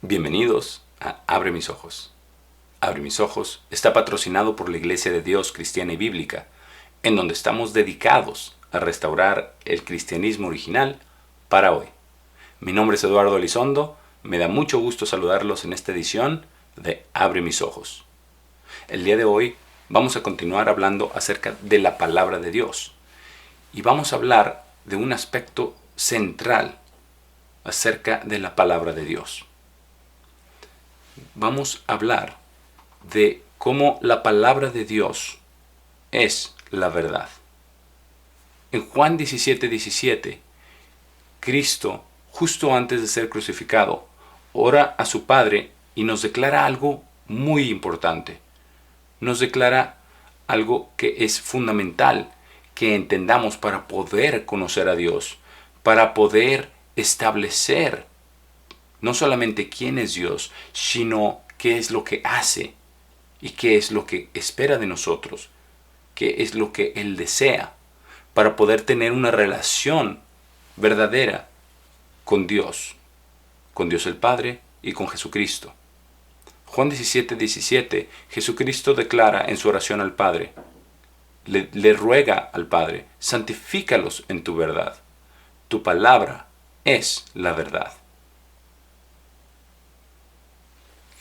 Bienvenidos a Abre mis ojos. Abre mis ojos está patrocinado por la Iglesia de Dios Cristiana y Bíblica, en donde estamos dedicados a restaurar el cristianismo original para hoy. Mi nombre es Eduardo Elizondo, me da mucho gusto saludarlos en esta edición de Abre mis ojos. El día de hoy vamos a continuar hablando acerca de la palabra de Dios y vamos a hablar de un aspecto central acerca de la palabra de Dios. Vamos a hablar de cómo la palabra de Dios es la verdad. En Juan 17:17, Cristo, justo antes de ser crucificado, ora a su Padre y nos declara algo muy importante. Nos declara algo que es fundamental que entendamos para poder conocer a Dios, para poder establecer no solamente quién es Dios, sino qué es lo que hace y qué es lo que espera de nosotros, qué es lo que Él desea, para poder tener una relación verdadera con Dios el Padre y con Jesucristo. Juan 17:17, Jesucristo declara en su oración al Padre, le ruega al Padre, santifícalos en tu verdad. Tu palabra es la verdad.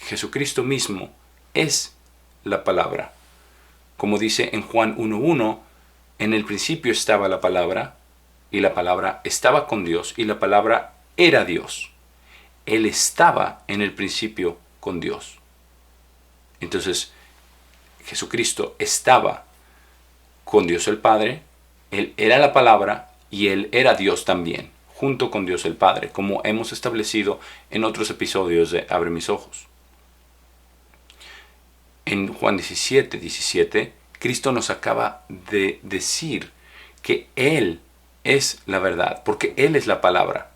Jesucristo mismo es la palabra. Como dice en Juan 1:1, en el principio estaba la palabra, y la palabra estaba con Dios, y la palabra era Dios. Él estaba en el principio con Dios. Entonces, Jesucristo estaba con Dios el Padre, Él era la palabra, y Él era Dios también, junto con Dios el Padre, como hemos establecido en otros episodios de Abre mis ojos. En Juan 17:17, Cristo nos acaba de decir que Él es la verdad, porque Él es la palabra.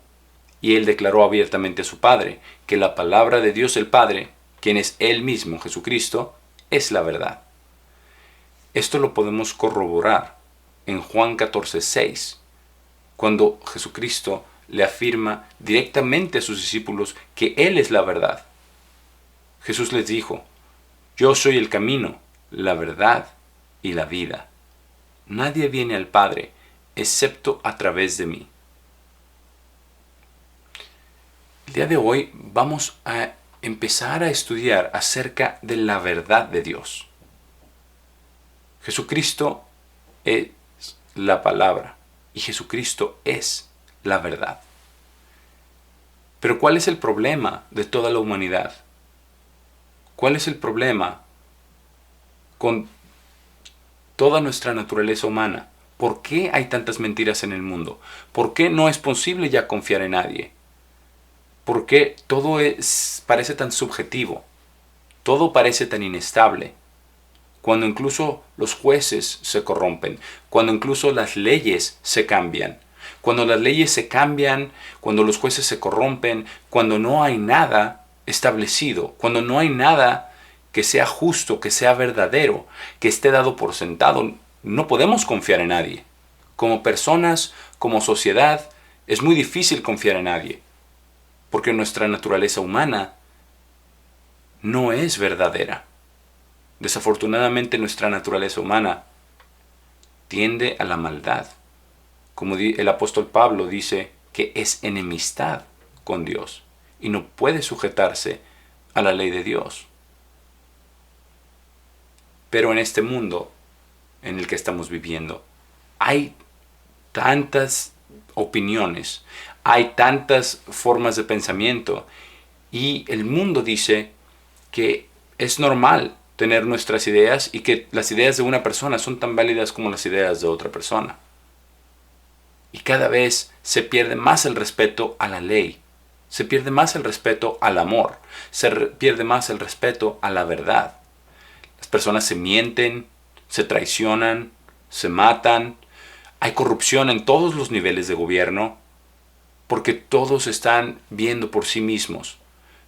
Y Él declaró abiertamente a su Padre que la palabra de Dios el Padre, quien es Él mismo, Jesucristo, es la verdad. Esto lo podemos corroborar en Juan 14:6, cuando Jesucristo le afirma directamente a sus discípulos que Él es la verdad. Jesús les dijo, yo soy el camino, la verdad y la vida. Nadie viene al Padre excepto a través de mí. El día de hoy vamos a empezar a estudiar acerca de la verdad de Dios. Jesucristo es la palabra y Jesucristo es la verdad. Pero ¿cuál es el problema de toda la humanidad? ¿Cuál es el problema con toda nuestra naturaleza humana? ¿Por qué hay tantas mentiras en el mundo? ¿Por qué no es posible ya confiar en nadie? ¿Por qué todo parece tan subjetivo? Todo parece tan inestable. Cuando incluso los jueces se corrompen, cuando incluso las leyes se cambian. Cuando las leyes se cambian, cuando los jueces se corrompen, cuando no hay nada establecido, cuando no hay nada que sea justo, que sea verdadero, que esté dado por sentado, no podemos confiar en nadie. Como personas, como sociedad, es muy difícil confiar en nadie, porque nuestra naturaleza humana no es verdadera. Desafortunadamente nuestra naturaleza humana tiende a la maldad. Como el apóstol Pablo dice que es enemistad con Dios y no puede sujetarse a la ley de Dios. Pero en este mundo en el que estamos viviendo hay tantas opiniones, hay tantas formas de pensamiento y el mundo dice que es normal tener nuestras ideas y que las ideas de una persona son tan válidas como las ideas de otra persona. Y cada vez se pierde más el respeto a la ley, se pierde más el respeto al amor, se pierde más el respeto a la verdad. Las personas se mienten, se traicionan, se matan. Hay corrupción en todos los niveles de gobierno porque todos están viendo por sí mismos.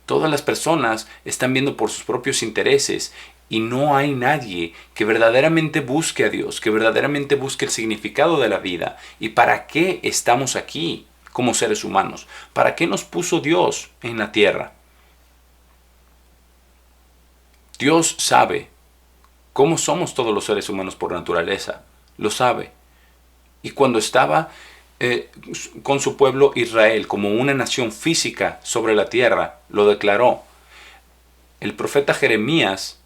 Todas las personas están viendo por sus propios intereses y no hay nadie que verdaderamente busque a Dios, que verdaderamente busque el significado de la vida. ¿Y para qué estamos aquí como seres humanos? ¿Para qué nos puso Dios en la tierra? Dios sabe cómo somos todos los seres humanos por naturaleza. Lo sabe. Y cuando estaba con su pueblo Israel como una nación física sobre la tierra, lo declaró. El profeta Jeremías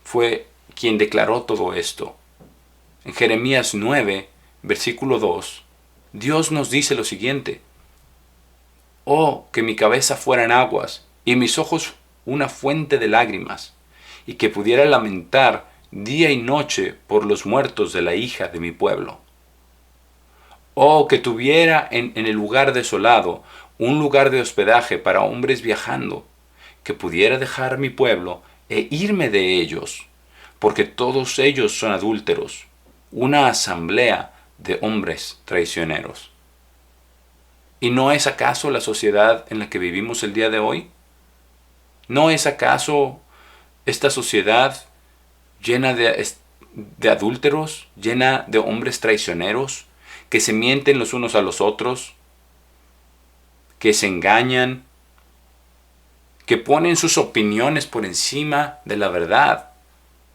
fue quien declaró todo esto. En Jeremías 9, versículo 2, Dios nos dice lo siguiente: oh, que mi cabeza fueran aguas y mis ojos una fuente de lágrimas, y que pudiera lamentar día y noche por los muertos de la hija de mi pueblo. Oh, que tuviera en el lugar desolado un lugar de hospedaje para hombres viajando, que pudiera dejar mi pueblo e irme de ellos, porque todos ellos son adúlteros, una asamblea de hombres traicioneros. ¿Y no es acaso la sociedad en la que vivimos el día de hoy? ¿No es acaso esta sociedad llena de adúlteros, llena de hombres traicioneros, que se mienten los unos a los otros, que se engañan, que ponen sus opiniones por encima de la verdad?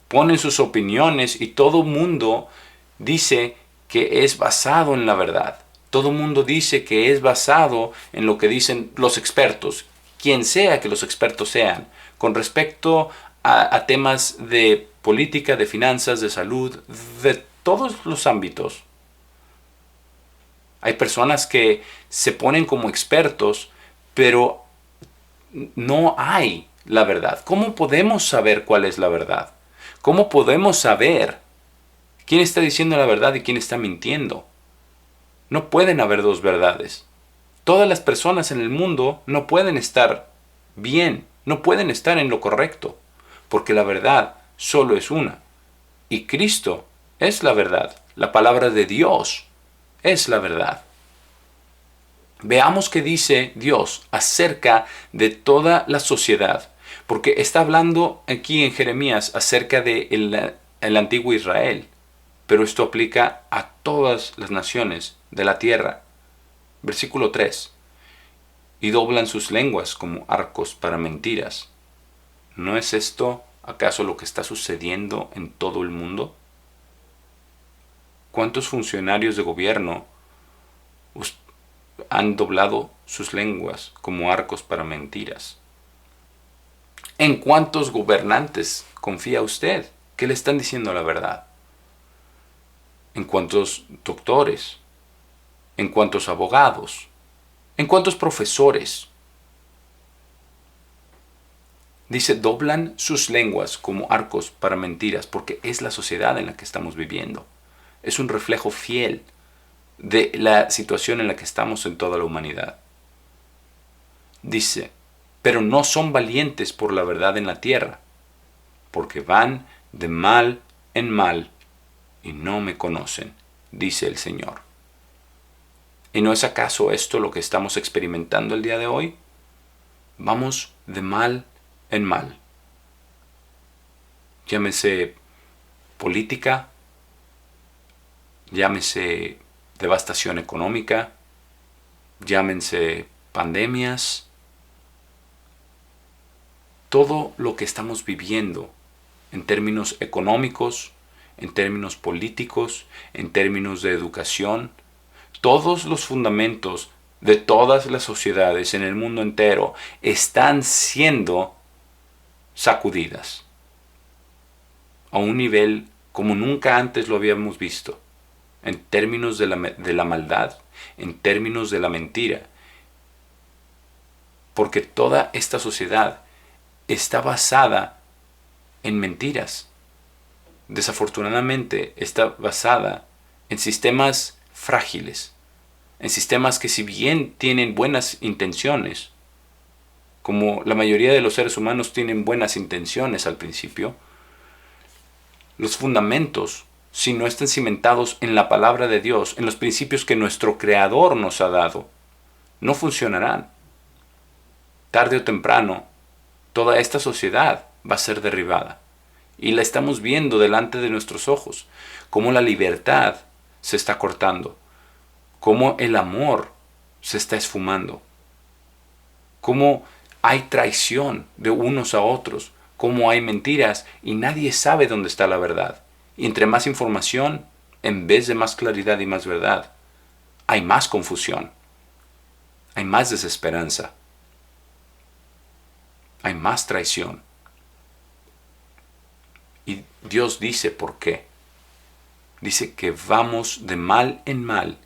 Ponen sus opiniones y todo mundo dice que es basado en la verdad. Todo mundo dice que es basado en lo que dicen los expertos, quien sea que los expertos sean, con respecto a temas de política, de finanzas, de salud, de todos los ámbitos. Hay personas que se ponen como expertos, pero no hay la verdad. ¿Cómo podemos saber cuál es la verdad? ¿Cómo podemos saber quién está diciendo la verdad y quién está mintiendo? No pueden haber dos verdades. Todas las personas en el mundo no pueden estar bien, no pueden estar en lo correcto, porque la verdad solo es una. Y Cristo es la verdad. La palabra de Dios es la verdad. Veamos qué dice Dios acerca de toda la sociedad, porque está hablando aquí en Jeremías acerca de el antiguo Israel, pero esto aplica a todas las naciones de la tierra. Versículo 3. Y doblan sus lenguas como arcos para mentiras. ¿No es esto acaso lo que está sucediendo en todo el mundo? ¿Cuántos funcionarios de gobierno han doblado sus lenguas como arcos para mentiras? ¿En cuántos gobernantes confía usted que le están diciendo la verdad? ¿En cuántos doctores? ¿En cuántos abogados? ¿En cuántos profesores? Dice, doblan sus lenguas como arcos para mentiras, porque es la sociedad en la que estamos viviendo. Es un reflejo fiel de la situación en la que estamos en toda la humanidad. Dice, pero no son valientes por la verdad en la tierra, porque van de mal en mal y no me conocen, dice el Señor. ¿Y no es acaso esto lo que estamos experimentando el día de hoy? Vamos de mal en mal. Llámese política, llámese devastación económica, llámense pandemias. Todo lo que estamos viviendo en términos económicos, en términos políticos, en términos de educación, todos los fundamentos de todas las sociedades en el mundo entero están siendo sacudidas a un nivel como nunca antes lo habíamos visto, en términos de la maldad, en términos de la mentira, porque toda esta sociedad está basada en mentiras. Desafortunadamente está basada en sistemas frágiles, en sistemas que si bien tienen buenas intenciones, como la mayoría de los seres humanos tienen buenas intenciones al principio, los fundamentos, si no están cimentados en la palabra de Dios, en los principios que nuestro Creador nos ha dado, no funcionarán. Tarde o temprano, toda esta sociedad va a ser derribada. Y la estamos viendo delante de nuestros ojos, cómo la libertad se está cortando, cómo el amor se está esfumando, cómo hay traición de unos a otros, cómo hay mentiras y nadie sabe dónde está la verdad. Y entre más información, en vez de más claridad y más verdad, hay más confusión, hay más desesperanza, hay más traición. Y Dios dice por qué. Dice que vamos de mal en mal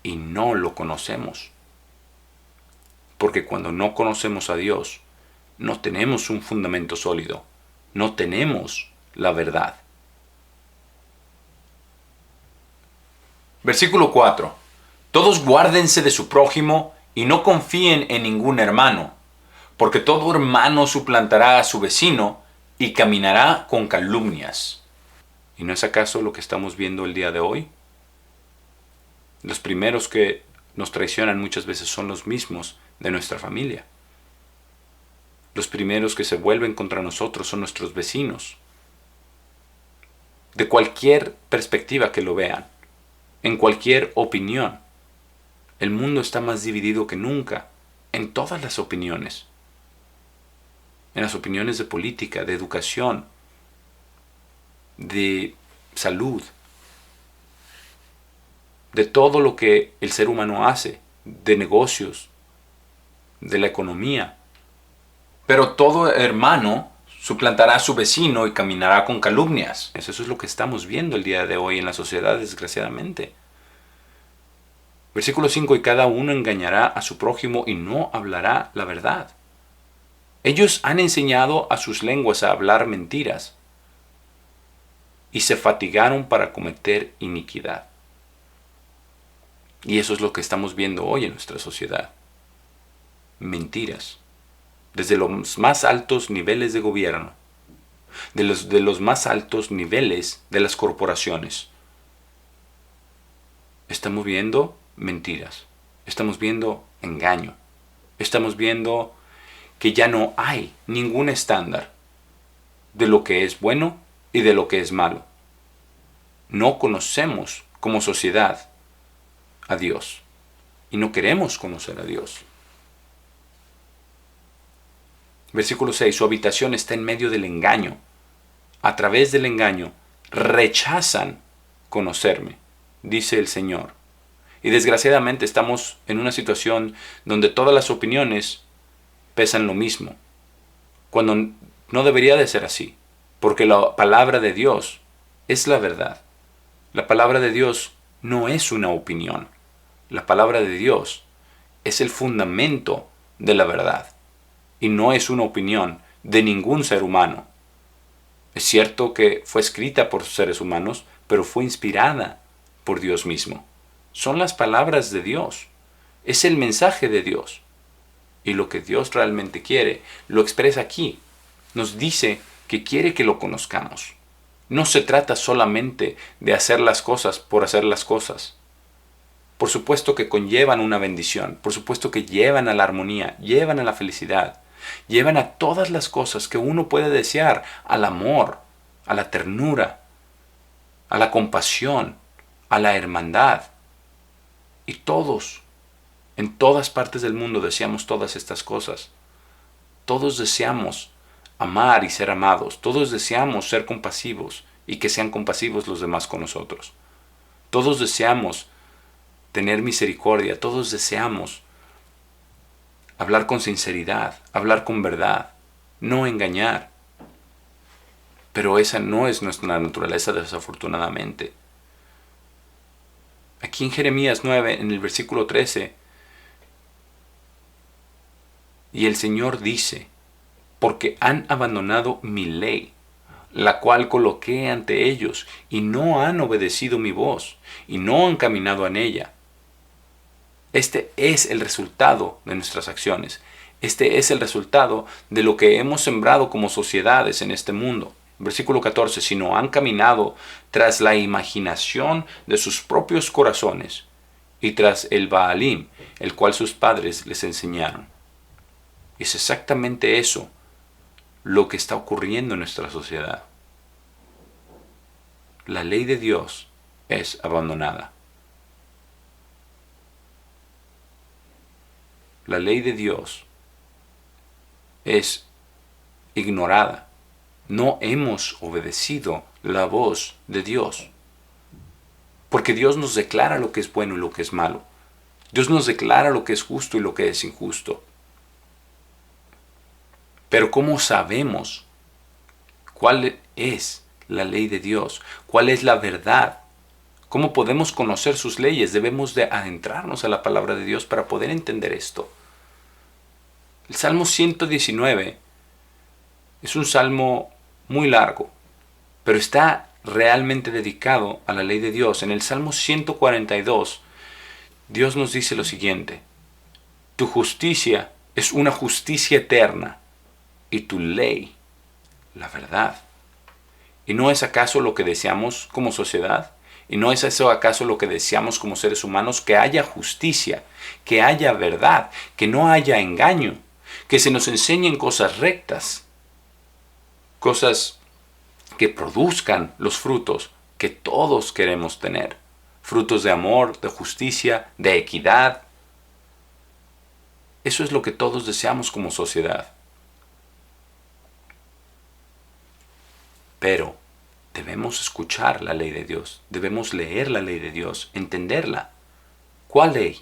y no lo conocemos. Porque cuando no conocemos a Dios, no tenemos un fundamento sólido, no tenemos la verdad. Versículo 4. Todos guárdense de su prójimo y no confíen en ningún hermano, porque todo hermano suplantará a su vecino y caminará con calumnias. ¿Y no es acaso lo que estamos viendo el día de hoy? Los primeros que nos traicionan muchas veces son los mismos de nuestra familia. Los primeros que se vuelven contra nosotros son nuestros vecinos. De cualquier perspectiva que lo vean, en cualquier opinión, el mundo está más dividido que nunca en todas las opiniones. En las opiniones de política, de educación, de salud, de todo lo que el ser humano hace, de negocios, de la economía. Pero todo hermano suplantará a su vecino y caminará con calumnias. Eso es lo que estamos viendo el día de hoy en la sociedad, desgraciadamente. Versículo 5, y cada uno engañará a su prójimo y no hablará la verdad. Ellos han enseñado a sus lenguas a hablar mentiras y se fatigaron para cometer iniquidad. Y eso es lo que estamos viendo hoy en nuestra sociedad. Mentiras. Desde los más altos niveles de gobierno, de los más altos niveles de las corporaciones. Estamos viendo mentiras. Estamos viendo engaño. Estamos viendo que ya no hay ningún estándar de lo que es bueno y de lo que es malo. No conocemos como sociedad a Dios y no queremos conocer a Dios. Versículo 6, su habitación está en medio del engaño. A través del engaño rechazan conocerme, dice el Señor. Y desgraciadamente estamos en una situación donde todas las opiniones pesan lo mismo, cuando no debería de ser así, porque la palabra de Dios es la verdad. La palabra de Dios no es una opinión. La palabra de Dios es el fundamento de la verdad y no es una opinión de ningún ser humano. Es cierto que fue escrita por seres humanos, pero fue inspirada por Dios mismo. Son las palabras de Dios. Es el mensaje de Dios. Y lo que Dios realmente quiere, lo expresa aquí. Nos dice que quiere que lo conozcamos. No se trata solamente de hacer las cosas por hacer las cosas. Por supuesto que conllevan una bendición. Por supuesto que llevan a la armonía, llevan a la felicidad. Llevan a todas las cosas que uno puede desear, al amor, a la ternura, a la compasión, a la hermandad. Y todos, en todas partes del mundo deseamos todas estas cosas. Todos deseamos amar y ser amados. Todos deseamos ser compasivos y que sean compasivos los demás con nosotros. Todos deseamos tener misericordia. Todos deseamos hablar con sinceridad, hablar con verdad, no engañar. Pero esa no es nuestra naturaleza, desafortunadamente. Aquí en Jeremías 9, en el versículo 13, y el Señor dice, porque han abandonado mi ley, la cual coloqué ante ellos, y no han obedecido mi voz, y no han caminado en ella. Este es el resultado de nuestras acciones. Este es el resultado de lo que hemos sembrado como sociedades en este mundo. Versículo 14, sino han caminado tras la imaginación de sus propios corazones y tras el Baalim, el cual sus padres les enseñaron. Es exactamente eso lo que está ocurriendo en nuestra sociedad. La ley de Dios es abandonada. La ley de Dios es ignorada. No hemos obedecido la voz de Dios. Porque Dios nos declara lo que es bueno y lo que es malo. Dios nos declara lo que es justo y lo que es injusto. Pero ¿cómo sabemos cuál es la ley de Dios? ¿Cuál es la verdad? ¿Cómo podemos conocer sus leyes? Debemos de adentrarnos a la palabra de Dios para poder entender esto. El Salmo 119 es un salmo muy largo, pero está realmente dedicado a la ley de Dios. En el Salmo 142, Dios nos dice lo siguiente: tu justicia es una justicia eterna y tu ley, la verdad. ¿Y no es acaso lo que deseamos como sociedad? ¿Y no es eso acaso lo que deseamos como seres humanos? Que haya justicia, que haya verdad, que no haya engaño, que se nos enseñen cosas rectas, cosas que produzcan los frutos que todos queremos tener. Frutos de amor, de justicia, de equidad. Eso es lo que todos deseamos como sociedad. Pero debemos escuchar la ley de Dios, debemos leer la ley de Dios, entenderla. ¿Cuál ley?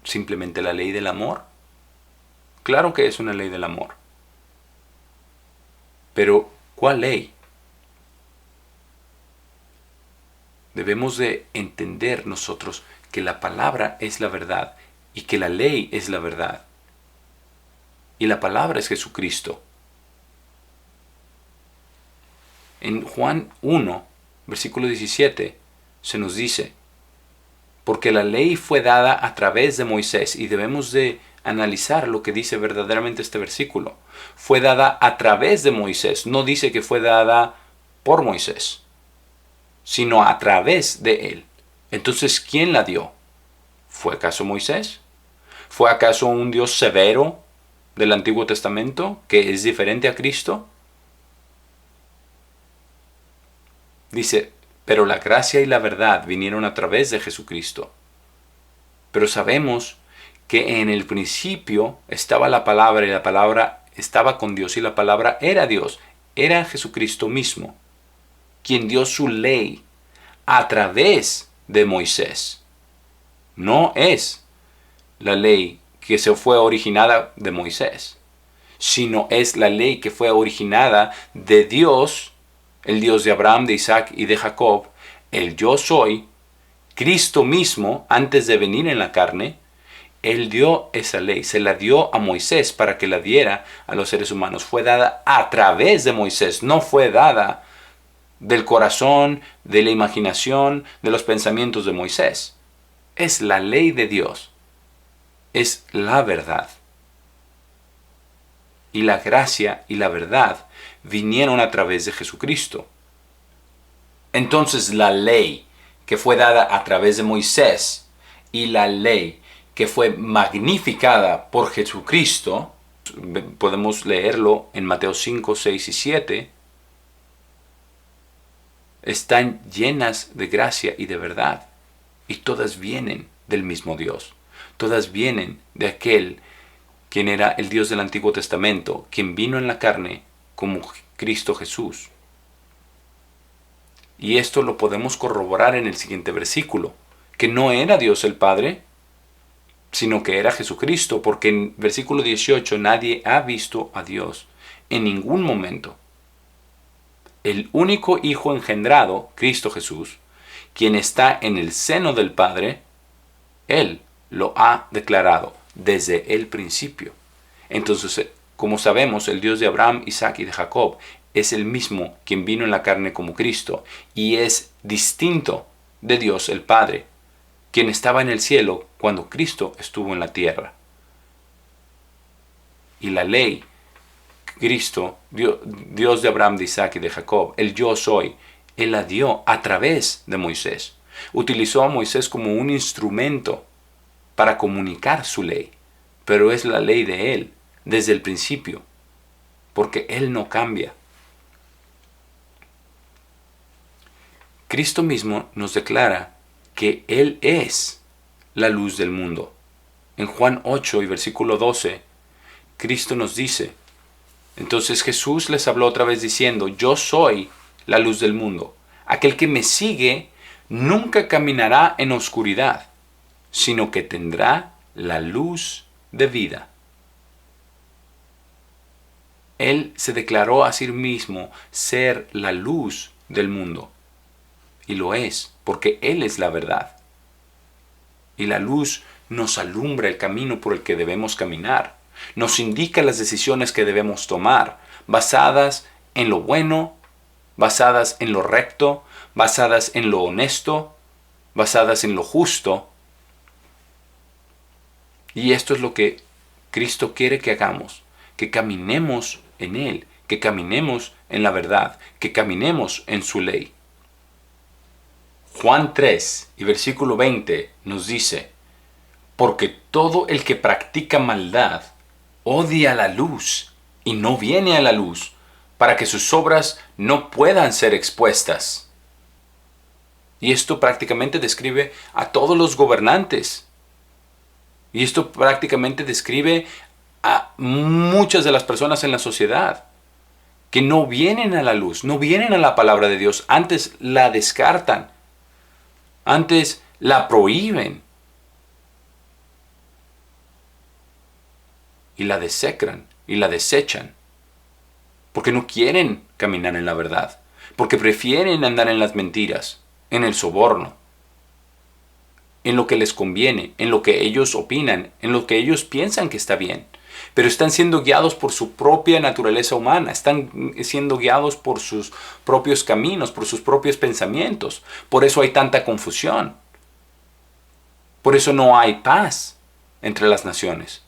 ¿Simplemente la ley del amor? Claro que es una ley del amor. Pero, ¿cuál ley? Debemos de entender nosotros que la palabra es la verdad y que la ley es la verdad. Y la palabra es Jesucristo. En Juan 1, versículo 17, se nos dice: porque la ley fue dada a través de Moisés, y debemos de analizar lo que dice verdaderamente este versículo. Fue dada a través de Moisés, no dice que fue dada por Moisés, sino a través de él. Entonces, ¿quién la dio? ¿Fue acaso Moisés? ¿Fue acaso un Dios severo del Antiguo Testamento que es diferente a Cristo? Dice: pero la gracia y la verdad vinieron a través de Jesucristo. Pero sabemos que en el principio estaba la palabra, y la palabra estaba con Dios, y la palabra era Dios, era Jesucristo mismo, quien dio su ley a través de Moisés. No es la ley que se fue originada de Moisés, sino es la ley que fue originada de Dios, el Dios de Abraham, de Isaac y de Jacob, el yo soy, Cristo mismo, antes de venir en la carne. Él dio esa ley, se la dio a Moisés para que la diera a los seres humanos. Fue dada a través de Moisés, no fue dada del corazón, de la imaginación, de los pensamientos de Moisés. Es la ley de Dios, es la verdad. Y la gracia y la verdad vinieron a través de Jesucristo. Entonces la ley que fue dada a través de Moisés y la ley que fue magnificada por Jesucristo, podemos leerlo en Mateo 5, 6 y 7, están llenas de gracia y de verdad, y todas vienen del mismo Dios. Todas vienen de aquel quien era el Dios del Antiguo Testamento, quien vino en la carne como Cristo Jesús. Y esto lo podemos corroborar en el siguiente versículo, que no era Dios el Padre, sino que era Jesucristo, porque en versículo 18 nadie ha visto a Dios en ningún momento. El único Hijo engendrado, Cristo Jesús, quien está en el seno del Padre, Él lo ha declarado desde el principio. Entonces, como sabemos, el Dios de Abraham, Isaac y de Jacob es el mismo quien vino en la carne como Cristo, y es distinto de Dios el Padre, quien estaba en el cielo cuando Cristo estuvo en la tierra. Y la ley, Cristo, Dios de Abraham, de Isaac y de Jacob, el yo soy, Él la dio a través de Moisés. Utilizó a Moisés como un instrumento para comunicar su ley, pero es la ley de Él desde el principio, porque Él no cambia. Cristo mismo nos declara que Él es la luz del mundo. En Juan 8 y versículo 12, Cristo nos dice. Entonces Jesús les habló otra vez diciendo, yo soy la luz del mundo. Aquel que me sigue nunca caminará en oscuridad, sino que tendrá la luz de vida. Él se declaró a sí mismo ser la luz del mundo. Y lo es, porque Él es la verdad. Y la luz nos alumbra el camino por el que debemos caminar. Nos indica las decisiones que debemos tomar, basadas en lo bueno, basadas en lo recto, basadas en lo honesto, basadas en lo justo. Y esto es lo que Cristo quiere que hagamos, que caminemos en Él, que caminemos en la verdad, que caminemos en su ley. Juan 3 y versículo 20 nos dice, porque todo el que practica maldad odia la luz y no viene a la luz, para que sus obras no puedan ser expuestas. Y esto prácticamente describe a todos los gobernantes. Y esto prácticamente describe a muchas de las personas en la sociedad que no vienen a la luz, no vienen a la palabra de Dios, antes la descartan, antes la prohíben y la desecran y la desechan, porque no quieren caminar en la verdad, porque prefieren andar en las mentiras, en el soborno, en lo que les conviene, en lo que ellos opinan, en lo que ellos piensan que está bien. Pero están siendo guiados por su propia naturaleza humana, están siendo guiados por sus propios caminos, por sus propios pensamientos. Por eso hay tanta confusión. Por eso no hay paz entre las naciones.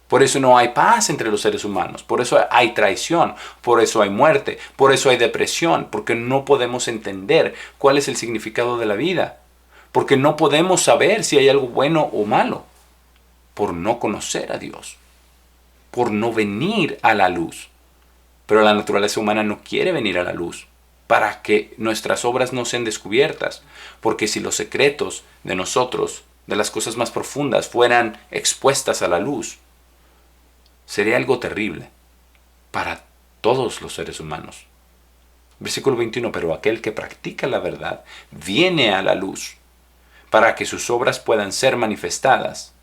Por eso no hay paz entre los seres humanos. Por eso hay traición, por eso hay muerte, por eso hay depresión, porque no podemos entender cuál es el significado de la vida. Porque no podemos saber si hay algo bueno o malo, por no conocer a Dios, por no venir a la luz. Pero la naturaleza humana no quiere venir a la luz, para que nuestras obras no sean descubiertas, porque si los secretos de nosotros, de las cosas más profundas, fueran expuestas a la luz, sería algo terrible para todos los seres humanos. Versículo 21, pero aquel que practica la verdad viene a la luz, para que sus obras puedan ser manifestadas,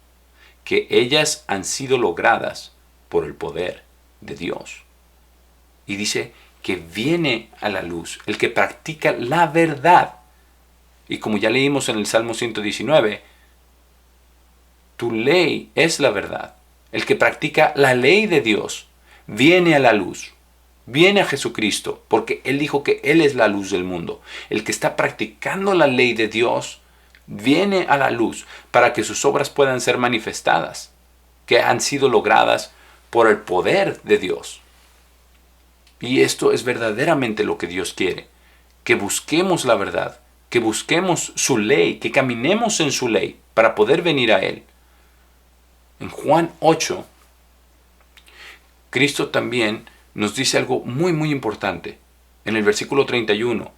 que ellas han sido logradas por el poder de Dios. Y dice que viene a la luz el que practica la verdad. Y como ya leímos en el Salmo 119, tu ley es la verdad. El que practica la ley de Dios viene a la luz, viene a Jesucristo, porque Él dijo que Él es la luz del mundo. El que está practicando la ley de Dios viene a la luz para que sus obras puedan ser manifestadas, que han sido logradas por el poder de Dios. Y esto es verdaderamente lo que Dios quiere, que busquemos la verdad, que busquemos su ley, que caminemos en su ley para poder venir a Él. En Juan 8, Cristo también nos dice algo muy muy importante. En el versículo 31,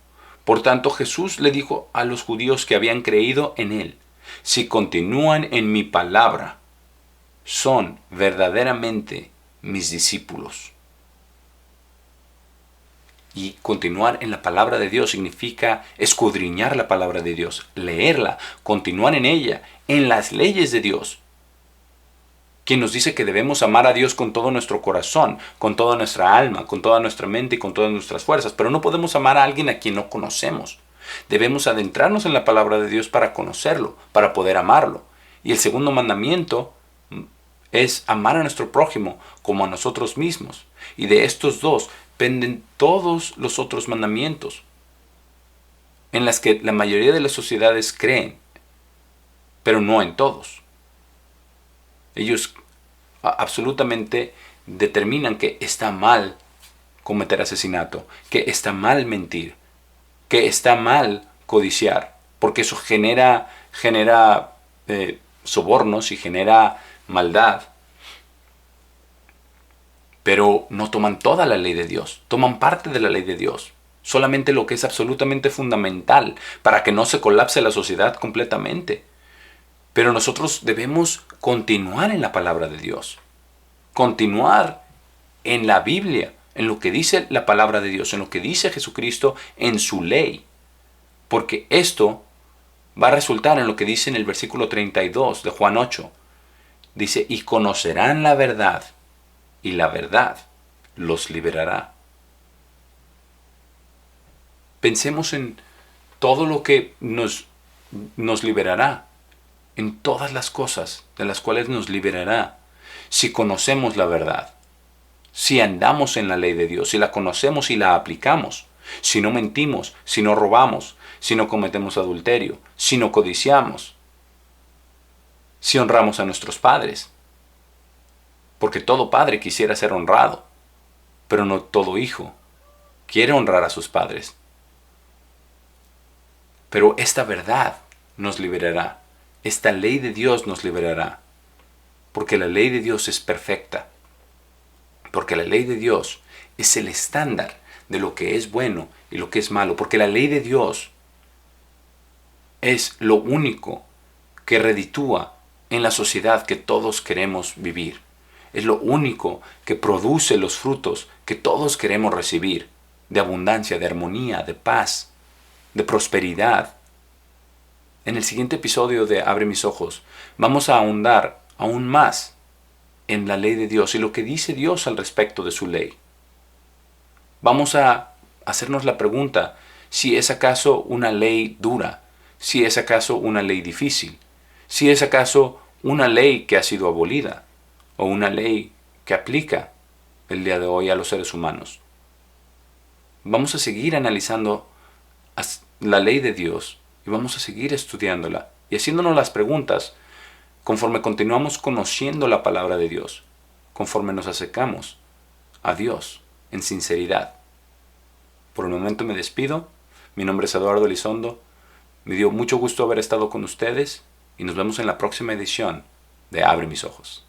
por tanto Jesús le dijo a los judíos que habían creído en Él, si continúan en mi palabra, son verdaderamente mis discípulos. Y continuar en la palabra de Dios significa escudriñar la palabra de Dios, leerla, continuar en ella, en las leyes de Dios. Quien nos dice que debemos amar a Dios con todo nuestro corazón, con toda nuestra alma, con toda nuestra mente y con todas nuestras fuerzas. Pero no podemos amar a alguien a quien no conocemos. Debemos adentrarnos en la palabra de Dios para conocerlo, para poder amarlo. Y el segundo mandamiento es amar a nuestro prójimo como a nosotros mismos. Y de estos dos penden todos los otros mandamientos, en las que la mayoría de las sociedades creen, pero no en todos. Ellos absolutamente determinan que está mal cometer asesinato, que está mal mentir, que está mal codiciar, porque eso genera sobornos y genera maldad. Pero no toman toda la ley de Dios, toman parte de la ley de Dios, solamente lo que es absolutamente fundamental para que no se colapse la sociedad completamente. Pero nosotros debemos continuar en la palabra de Dios. continuar en la Biblia, en lo que dice la palabra de Dios, en lo que dice Jesucristo, en su ley. Porque esto va a resultar en lo que dice en el versículo 32 de Juan 8. Dice, y conocerán la verdad, y la verdad los liberará. Pensemos en todo lo que nos liberará, en todas las cosas de las cuales nos liberará, si conocemos la verdad, si andamos en la ley de Dios, si la conocemos y la aplicamos, si no mentimos, si no robamos, si no cometemos adulterio, si no codiciamos, si honramos a nuestros padres. Porque todo padre quisiera ser honrado, pero no todo hijo quiere honrar a sus padres. Pero esta verdad nos liberará. Esta ley de Dios nos liberará. Porque la ley de Dios es perfecta. Porque la ley de Dios es el estándar de lo que es bueno y lo que es malo. Porque la ley de Dios es lo único que reditúa en la sociedad que todos queremos vivir. Es lo único que produce los frutos que todos queremos recibir, de abundancia, de armonía, de paz, de prosperidad. En el siguiente episodio de Abre mis ojos vamos a ahondar aún más en la ley de Dios y lo que dice Dios al respecto de su ley. Vamos a hacernos la pregunta si es acaso una ley dura, si es acaso una ley difícil, si es acaso una ley que ha sido abolida o una ley que aplica el día de hoy a los seres humanos. Vamos a seguir analizando la ley de Dios y vamos a seguir estudiándola y haciéndonos las preguntas conforme continuamos conociendo la palabra de Dios, conforme nos acercamos a Dios en sinceridad. Por el momento me despido. Mi nombre es Eduardo Elizondo. Me dio mucho gusto haber estado con ustedes y nos vemos en la próxima edición de Abre mis ojos.